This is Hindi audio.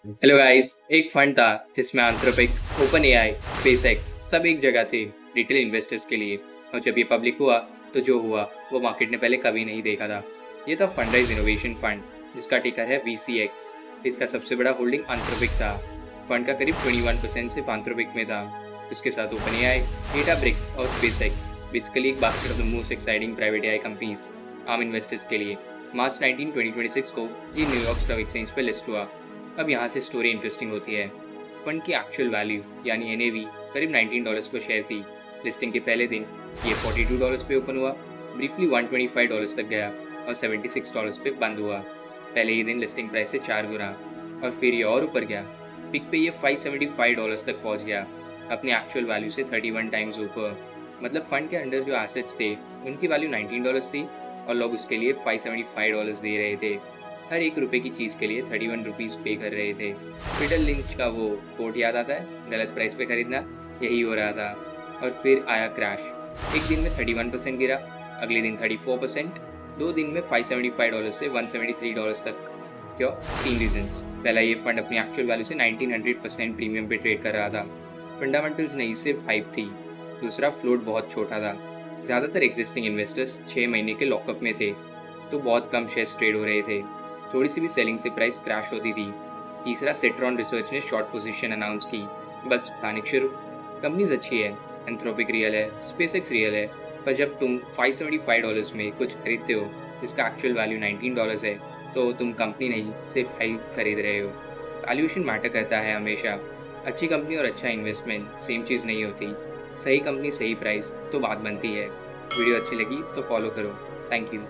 Hello guys. एक फंड था जिसमें एंथ्रोपिक, ओपन एआई, स्पेसएक्स सब एक जगह थे रिटेल इन्वेस्टर्स के लिए। और जब ये पब्लिक हुआ तो जो हुआ वो मार्केट ने पहले कभी नहीं देखा था। ये था फंडराइज इनोवेशन फंड जिसका टिकर है VCX। इसका सबसे बड़ा होल्डिंग एंथ्रोपिक था। फंड का करीब 21% सिर्फ एंथ्रोपिक में था। उसके साथ ओपन एआई, डेटाब्रिक्स और स्पेसएक्स बेसिकली एक basket of the most exciting private AI companies आम इन्वेस्टर्स के लिए। मार्च 19 2026 को ये न्यूयॉर्क स्टॉक एक्सचेंज पर लिस्ट हुआ। अब यहाँ से स्टोरी इंटरेस्टिंग होती है। फंड की एक्चुअल वैल्यू यानी NAV करीब $19 पर शेयर थी। लिस्टिंग के पहले दिन ये $42 पे ओपन हुआ, ब्रीफली $125 तक गया और $76 पे बंद हुआ। पहले ही दिन लिस्टिंग प्राइस से 4 गुना और फिर ये और ऊपर गया। पिक पे ये $575 तक पहुंच गया, अपनी एक्चुअल वैल्यू से 31 टाइम्स ऊपर। मतलब फंड के अंडर जो एसेट्स थे उनकी वैल्यू $19 थी और लोग उसके लिए $575 दे रहे थे। हर एक रुपए की चीज़ के लिए 31 रुपीज़ पे कर रहे थे। पीटर लिंच का वो कोट याद आता है, गलत प्राइस पे खरीदना। यही हो रहा था। और फिर आया क्रैश। एक दिन में 31% गिरा, अगले दिन 34%, 2 दिन में $575 से $173 तक। क्यों? 3 रीजंस। पहला, ये फंड अपनी एक्चुअल वैल्यू से 1900% प्रीमियम पे ट्रेड कर रहा था। फंडामेंटल्स नहीं, सिर्फ हाइप थी। दूसरा, फ्लोट बहुत छोटा था। ज़्यादातर एग्जिस्टिंग इन्वेस्टर्स 6 महीने के लॉकअप में थे, तो बहुत कम शेयर्स ट्रेड हो रहे थे। थोड़ी सी भी सेलिंग से प्राइस क्रैश होती थी। तीसरा, सेट्रॉन रिसर्च ने शॉर्ट पोजीशन अनाउंस की, बस पैनिक शुरू। कंपनीज अच्छी है, एंथ्रोपिक रियल है, स्पेसएक्स रियल है, पर जब तुम $575 में कुछ खरीदते हो जिसका एक्चुअल वैल्यू $19 है, तो तुम कंपनी नहीं सिर्फ हाइप खरीद रहे हो। वैल्यूएशन मैटर करता है हमेशा। अच्छी कंपनी और अच्छा इन्वेस्टमेंट सेम चीज़ नहीं होती। सही कंपनी, सही प्राइस तो बात बनती है। वीडियो अच्छी लगी तो फॉलो करो। Thank you.